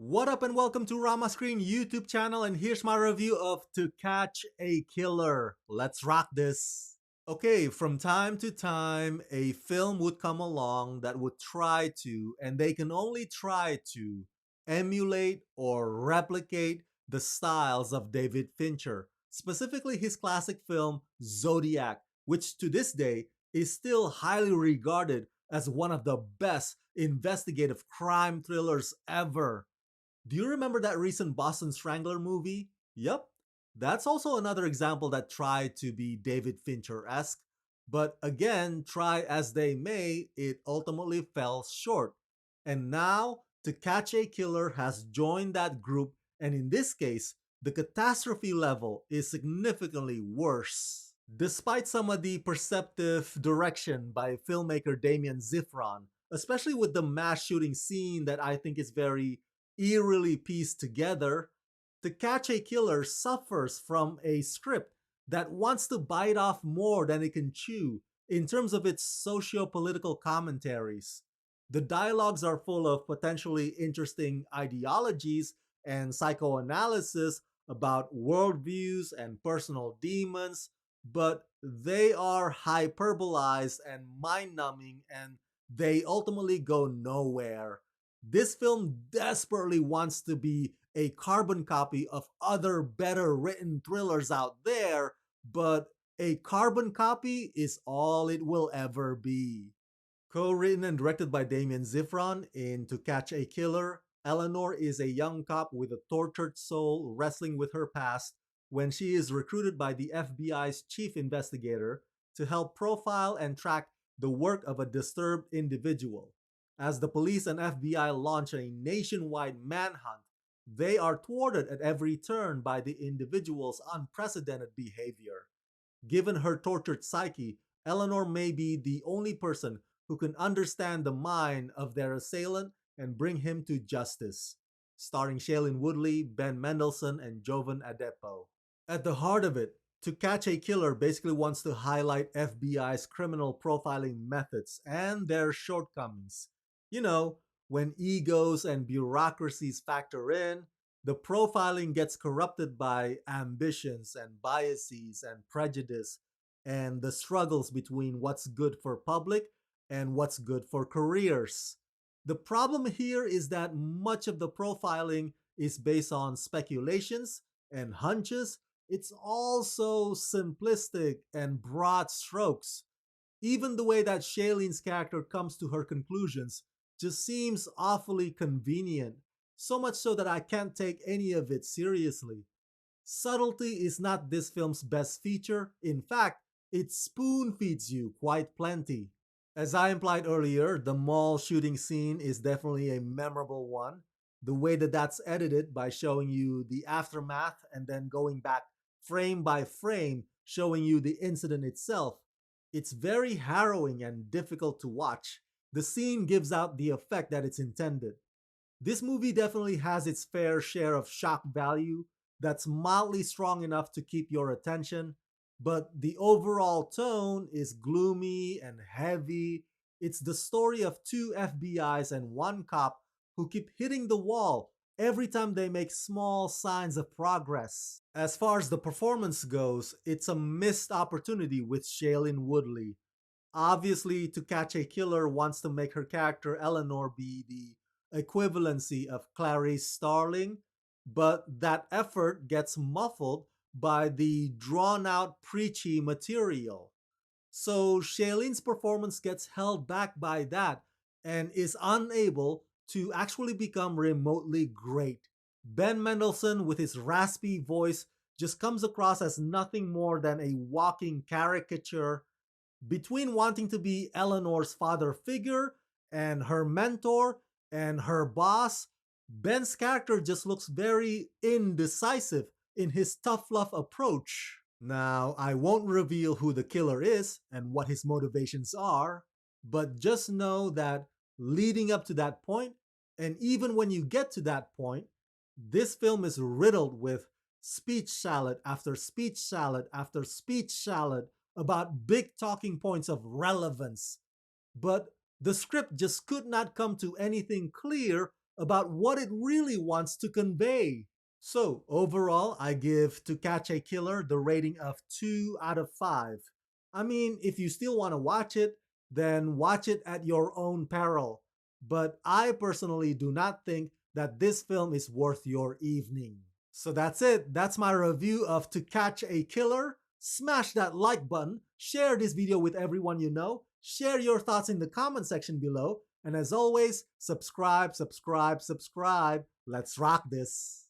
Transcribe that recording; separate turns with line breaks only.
What up and welcome to Rama Screen YouTube channel, and here's my review of To Catch a Killer. Let's rock this. Okay, from time to time, a film would come along that would try to, and they can only try to, emulate or replicate the styles of David Fincher, specifically his classic film Zodiac, which to this day is still highly regarded as one of the best investigative crime thrillers ever. Do you remember that recent Boston Strangler movie? Yep. That's also another example that tried to be David Fincher esque, but again, try as they may, it ultimately fell short. And now, To Catch a Killer has joined that group, and in this case, the catastrophe level is significantly worse. Despite some of the perceptive direction by filmmaker Damien Zifron, especially with the mass shooting scene that I think is very eerily pieced together, To Catch a Killer suffers from a script that wants to bite off more than it can chew in terms of its socio-political commentaries. The dialogues are full of potentially interesting ideologies and psychoanalysis about worldviews and personal demons, but they are hyperbolized and mind-numbing, and they ultimately go nowhere. This film desperately wants to be a carbon copy of other better written thrillers out there, but a carbon copy is all it will ever be. Co-written and directed by Damien Zifron in To Catch a Killer, Eleanor is a young cop with a tortured soul wrestling with her past when she is recruited by the FBI's chief investigator to help profile and track the work of a disturbed individual. As the police and FBI launch a nationwide manhunt, they are thwarted at every turn by the individual's unprecedented behavior. Given her tortured psyche, Eleanor may be the only person who can understand the mind of their assailant and bring him to justice. Starring Shailene Woodley, Ben Mendelsohn, and Jovan Adepo. At the heart of it, To Catch a Killer basically wants to highlight FBI's criminal profiling methods and their shortcomings. You know, when egos and bureaucracies factor in, the profiling gets corrupted by ambitions and biases and prejudice and the struggles between what's good for public and what's good for careers. The problem here is that much of the profiling is based on speculations and hunches. It's also simplistic and broad strokes. Even the way that Shailene's character comes to her conclusions just seems awfully convenient, so much so that I can't take any of it seriously. Subtlety is not this film's best feature. In fact, it spoon feeds you quite plenty. As I implied earlier, the mall shooting scene is definitely a memorable one. The way that that's edited by showing you the aftermath and then going back frame by frame, showing you the incident itself, it's very harrowing and difficult to watch. The scene gives out the effect that it's intended. This movie definitely has its fair share of shock value that's mildly strong enough to keep your attention, but the overall tone is gloomy and heavy. It's the story of two FBIs and one cop who keep hitting the wall every time they make small signs of progress. As far as the performance goes, it's a missed opportunity with Shailene Woodley. Obviously, To Catch a Killer wants to make her character Eleanor be the equivalency of Clarice Starling, but that effort gets muffled by the drawn out preachy material. So Shailene's performance gets held back by that and is unable to actually become remotely great. Ben Mendelsohn, with his raspy voice, just comes across as nothing more than a walking caricature. Between wanting to be Eleanor's father figure and her mentor and her boss, Ben's character just looks very indecisive in his tough love approach. Now, I won't reveal who the killer is and what his motivations are, but just know that leading up to that point, and even when you get to that point, this film is riddled with speech salad after speech salad after speech salad about big talking points of relevance. But the script just could not come to anything clear about what it really wants to convey. So, overall, I give To Catch a Killer the rating of 2 out of 5. I mean, if you still want to watch it, then watch it at your own peril. But I personally do not think that this film is worth your evening. So that's it. That's my review of To Catch a Killer. Smash that like button, share this video with everyone you know, share your thoughts in the comment section below, and as always, subscribe, subscribe, subscribe. Let's rock this.